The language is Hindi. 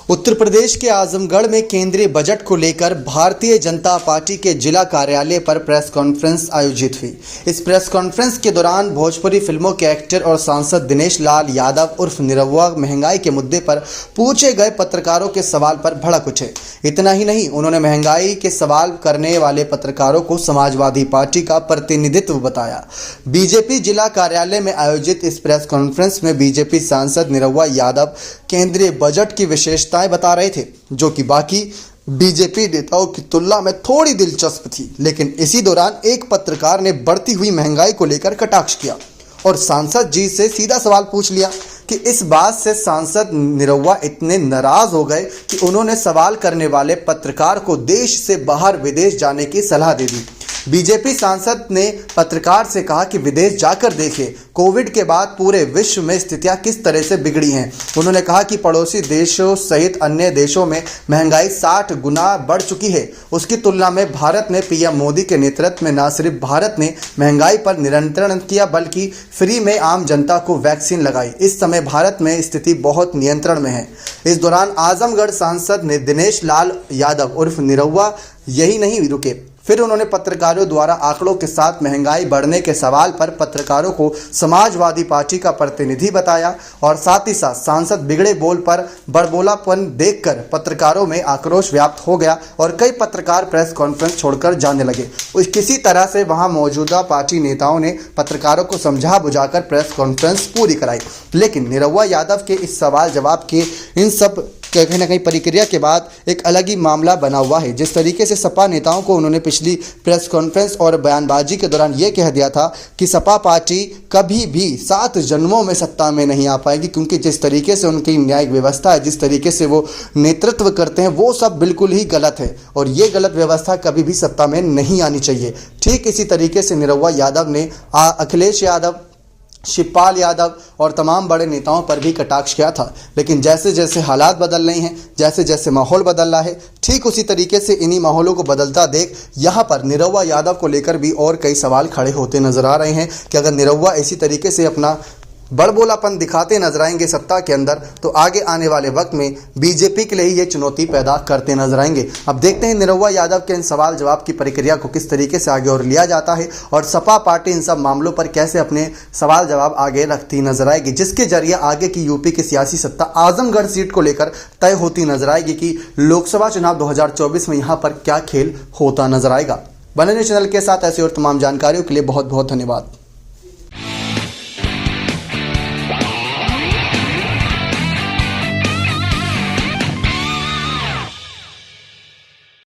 उत्तर प्रदेश के आजमगढ़ में केंद्रीय बजट को लेकर भारतीय जनता पार्टी के जिला कार्यालय पर प्रेस कॉन्फ्रेंस आयोजित हुई। इस प्रेस कॉन्फ्रेंस के दौरान भोजपुरी फिल्मों के एक्टर और सांसद दिनेश लाल यादव उर्फ निरहुआ महंगाई के मुद्दे पर पूछे गए पत्रकारों के सवाल पर भड़क उठे। इतना ही नहीं, उन्होंने महंगाई के सवाल करने वाले पत्रकारों को समाजवादी पार्टी का प्रतिनिधित्व बताया। बीजेपी जिला कार्यालय में आयोजित इस प्रेस कॉन्फ्रेंस में बीजेपी सांसद निरहुआ यादव केंद्रीय बजट की विशेषताएं बता रहे थे, जो कि बाकी बीजेपी नेताओं की तुलना में थोड़ी दिलचस्प थी। लेकिन इसी दौरान एक पत्रकार ने बढ़ती हुई महंगाई को लेकर कटाक्ष किया और सांसद जी से सीधा सवाल पूछ लिया कि इस बात से सांसद निरहुआ इतने नाराज हो गए कि उन्होंने सवाल करने वाले पत्रकार को देश से बाहर विदेश जाने की सलाह दे दी। बीजेपी सांसद ने पत्रकार से कहा कि विदेश जाकर देखें, कोविड के बाद पूरे विश्व में स्थितियां किस तरह से बिगड़ी हैं। उन्होंने कहा कि पड़ोसी देशों सहित अन्य देशों में महंगाई 60 गुना बढ़ चुकी है। उसकी तुलना में भारत ने पीएम मोदी के नेतृत्व में न सिर्फ भारत ने महंगाई पर नियंत्रण किया, बल्कि फ्री में आम जनता को वैक्सीन लगाई। इस समय भारत में स्थिति बहुत नियंत्रण में है। इस दौरान आजमगढ़ सांसद ने दिनेश लाल यादव उर्फ निरहुआ यही नहीं रुके, फिर उन्होंने पत्रकारों द्वारा आंकड़ों के साथ महंगाई बढ़ने के सवाल पर पत्रकारों को समाजवादी पार्टी का प्रतिनिधि बताया और साथ ही साथ सांसद बिगड़े बोल पर बड़बोलापन देखकर पत्रकारों में आक्रोश व्याप्त हो गया और कई पत्रकार प्रेस कॉन्फ्रेंस छोड़कर जाने लगे। किसी तरह से वहां मौजूदा पार्टी नेताओं ने पत्रकारों को समझा बुझाकर प्रेस कॉन्फ्रेंस पूरी कराई। लेकिन निरहुआ यादव के इस सवाल जवाब के इन सब कहीं ना कहीं प्रक्रिया के बाद एक अलग ही मामला बना हुआ है। जिस तरीके से सपा नेताओं को उन्होंने पिछली प्रेस कॉन्फ्रेंस और बयानबाजी के दौरान ये कह दिया था कि सपा पार्टी कभी भी 7 जन्मों में सत्ता में नहीं आ पाएगी, क्योंकि जिस तरीके से उनकी न्यायिक व्यवस्था है, जिस तरीके से वो नेतृत्व करते हैं, वो सब बिल्कुल ही गलत है और ये गलत व्यवस्था कभी भी सत्ता में नहीं आनी चाहिए। ठीक इसी तरीके से निरहुआ यादव ने अखिलेश यादव, शिवपाल यादव और तमाम बड़े नेताओं पर भी कटाक्ष किया था। लेकिन जैसे जैसे हालात बदल रहे हैं, जैसे जैसे माहौल बदल रहा है, ठीक उसी तरीके से इन्हीं माहौलों को बदलता देख यहाँ पर निरहुआ यादव को लेकर भी और कई सवाल खड़े होते नजर आ रहे हैं कि अगर निरहुआ इसी तरीके से अपना बड़बोलापन दिखाते नजर आएंगे सत्ता के अंदर, तो आगे आने वाले वक्त में बीजेपी के लिए ये चुनौती पैदा करते नजर आएंगे। अब देखते हैं निरहुआ यादव के इन सवाल जवाब की प्रक्रिया को किस तरीके से आगे और लिया जाता है और सपा पार्टी इन सब मामलों पर कैसे अपने सवाल जवाब आगे रखती नजर आएगी, जिसके जरिए आगे की यूपी की सियासी सत्ता आजमगढ़ सीट को लेकर तय होती नजर आएगी कि लोकसभा चुनाव 2024 में यहाँ पर क्या खेल होता नजर आएगा। बने रहिए चैनल के साथ। ऐसी और तमाम जानकारियों के लिए बहुत बहुत धन्यवाद।